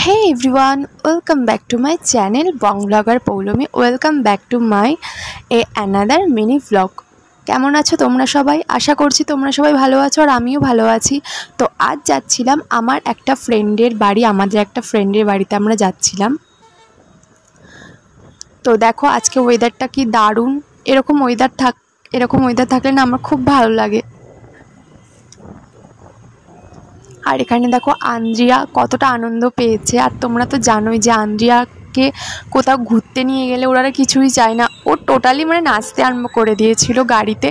Hey everyone, welcome back to my channel Bong Vlogger Poulomi. Welcome back to my another mini vlog. কেমন আছো তোমরা সবাই? আশা করছি তোমরা সবাই ভালো আছো আর আমিও ভালো আছি। তো আজ যাচ্ছিলাম আমার একটা ফ্রেন্ডের বাড়ি, আমাদের একটা ফ্রেন্ডের বাড়িতে আমরা যাচ্ছিলাম। তো দেখো আজকে ওয়েদারটা কি দারুণ। এরকম ওয়েদার থাকলে না আমার খুব ভালো লাগে। আর এখানে দেখো আন্দ্রিয়া কতটা আনন্দ পেয়েছে। আর তোমরা তো জানোই যে আন্দ্রিয়াকে কোথাও ঘুরতে নিয়ে গেলে ওরা কিছুই চায় না, ও টোটালি নাচতে আরম্ভ করে দিয়েছিল গাড়িতে।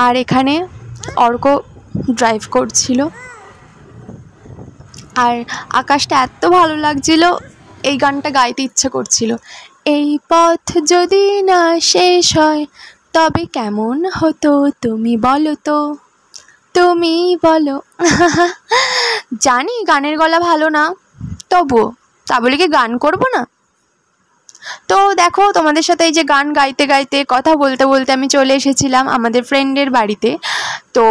আর এখানে অর্ক ড্রাইভ করছিল। আর আকাশটা এত ভালো লাগছিল, এই গানটা গাইতে ইচ্ছে করছিল। এই পথ যদি না শেষ হয় তবে কেমন হতো তুমি বলো তো, তুমি বলো। জানি গানের গলা ভালো না, তবুও তা বলে কি গান করব না? তো দেখো তোমাদের সাথে এই যে গান গাইতে গাইতে কথা বলতে বলতে আমি চলে এসেছিলাম আমাদের ফ্রেন্ডের বাড়িতে। তো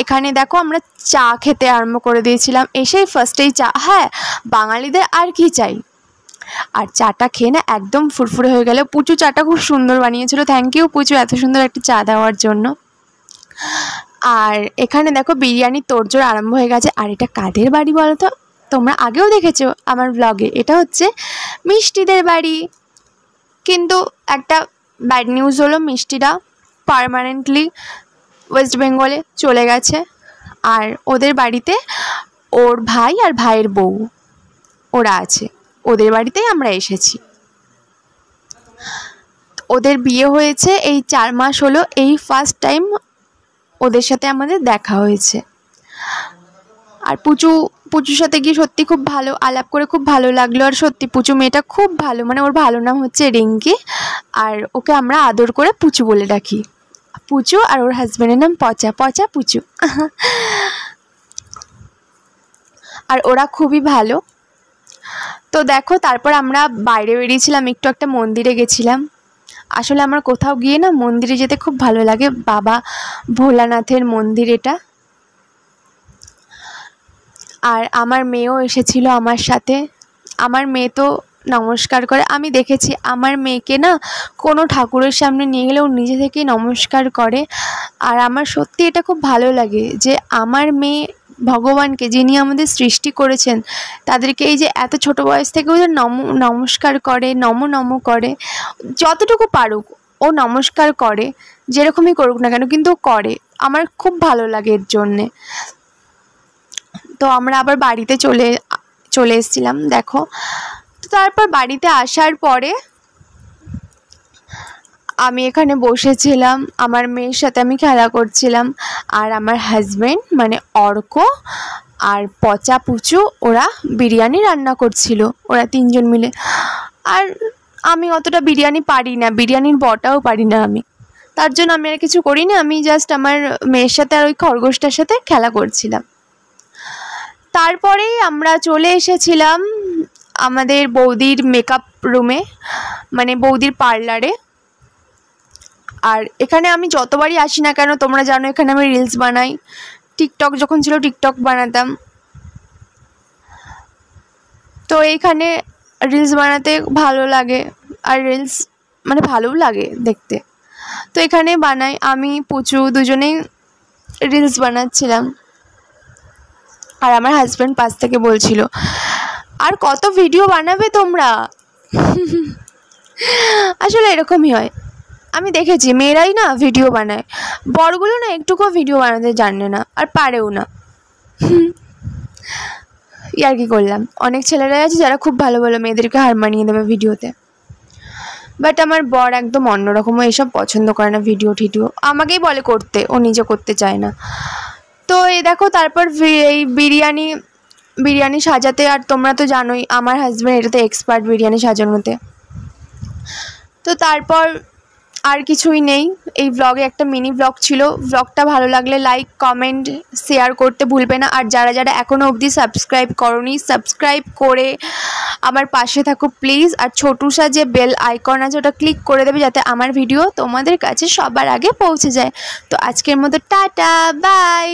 এখানে দেখো আমরা চা খেতে আরম্ভ করে দিয়েছিলাম। এসেই ফার্স্টেই চা, হ্যাঁ বাঙালিদের আর কি চাই। আর চাটা খেয়ে না একদম ফুরফুরে হয়ে গেল। পুচু চাটা খুব সুন্দর বানিয়েছিল, থ্যাংক ইউ পুচু এত সুন্দর একটা চা দেওয়ার জন্য। আর এখানে দেখো বিরিয়ানির তোড়জোড় আরম্ভ হয়ে গেছে। আর এটা কাদের বাড়ি বলো তো? তোমরা আগেও দেখেছো আমার ব্লগে, এটা হচ্ছে মিষ্টিদের বাড়ি। কিন্তু একটা ব্যাড নিউজ হলো, মিষ্টিরা পার্মানেন্টলি ওয়েস্ট বেঙ্গলে চলে গেছে। আর ওদের বাড়িতে ওর ভাই আর ভাইয়ের বউ ওরা আছে, ওদের বাড়িতেই আমরা এসেছি। ওদের বিয়ে হয়েছে এই 4 মাস হলো, এই ফার্স্ট টাইম ওদের সাথে আমাদের দেখা হয়েছে। আর পুচুর সাথে গিয়ে সত্যি খুব ভালো আলাপ করে খুব ভালো লাগলো। আর সত্যি পুচু মেয়েটা খুব ভালো, ওর ভালো নাম হচ্ছে রিঙ্কি। আর ওকে আমরা আদর করে পুচু বলে ডাকি। পুচু আর ওর হাজব্যান্ডের নাম পচা পুচু। আর ওরা খুবই ভালো। তো দেখো তারপর আমরা বাইরে বেরিয়েছিলাম, একটু একটা মন্দিরে গেছিলাম। আসলে আমার কোথাও গিয়ে না মন্দিরে যেতে খুব ভালো লাগে, বাবা ভোলানাথের মন্দির এটা। আর আমার মেয়েও এসেছিল আমার সাথে। আমার মেয়ে তো নমস্কার করে, আমি দেখেছি আমার মেয়েকে না কোনো ঠাকুরের সামনে নিয়ে গেলে ও নিজে থেকেই নমস্কার করে। আর আমার সত্যি এটা খুব ভালো লাগে যে আমার মেয়ে ভগবানকে, যিনি আমাদের সৃষ্টি করেছেন, তাদেরকে এই যে এত ছোট বয়স থেকে ও নমস্কার করে, নম করে। যতটুকু পারুক ও নমস্কার করে, যেরকমই করুক না কেন কিন্তু করে। আমার খুব ভালো লাগে এর জন্যে। তো আমরা আবার বাড়িতে চলে এসেছিলাম দেখো। তো তারপর বাড়িতে আসার পরে আমি এখানে বসেছিলাম, আমার মেয়ের সাথে আমি খেলা করছিলাম। আর আমার হাজব্যান্ড অর্ক আর পচা পুচু ওরা বিরিয়ানি রান্না করছিল, ওরা 3 জন মিলে। আর আমি অতটা বিরিয়ানি পারি না, বিরিয়ানির বটাও পারি না আমি, তার জন্য আমি আর কিছু করি না। আমি জাস্ট আমার মেয়ের সাথে আর ওই খরগোশটার সাথে খেলা করছিলাম। তারপরেই আমরা চলে এসেছিলাম আমাদের বৌদির মেকআপ রুমে, বৌদির পার্লারে। আর এখানে আমি যতবারই আসি না কেন তোমরা জানো এখানে আমি রিলস বানাই। টিকটক যখন ছিল টিকটক বানাতাম। তো এইখানে রিলস বানাতে ভালো লাগে, আর রিলস ভালোও লাগে দেখতে। তো এখানে বানাই, আমি পুচু দুজনেই রিলস বানাচ্ছিলাম। আর আমার হাজব্যান্ড পাশ থেকে বলছিল, আর কত ভিডিও বানাবে তোমরা? আসলে এরকমই হয়, আমি দেখেছি মেয়েরাই না ভিডিও বানায়, বড়গুলো না একটুকুও ভিডিও বানাতে জানে না আর পারেও না। আর কি করলাম, অনেক ছেলেরাই আছে যারা খুব ভালো ভালো মেয়েদেরকে হার মানিয়ে দেবে ভিডিওতে। বাট আমার বর একদম অন্যরকম, ও এসব পছন্দ করে না, ভিডিও টিডিও আমাকেই বলে করতে, ও নিজে করতে চায় না। তো এই দেখো তারপর এই বিরিয়ানি সাজাতে, আর তোমরা তো জানোই আমার হাজব্যান্ড এটাতে এক্সপার্ট বিরিয়ানি সাজানোতে। তো তারপর আর কিছুই নেই, এই ব্লগে একটা মিনি ব্লগ ছিল। ব্লগটা ভালো লাগলে লাইক কমেন্ট শেয়ার করতে ভুলবে না। আর যারা যারা এখনও অবধি সাবস্ক্রাইব করোনি, সাবস্ক্রাইব করে আমার পাশে থাকো প্লিজ। আর ছোটুসা যে বেল আইকন আছে ওটা ক্লিক করে দেবে যাতে আমার ভিডিও তোমাদের কাছে সবার আগে পৌঁছে যায়। তো আজকের মতো টাটা, বাই।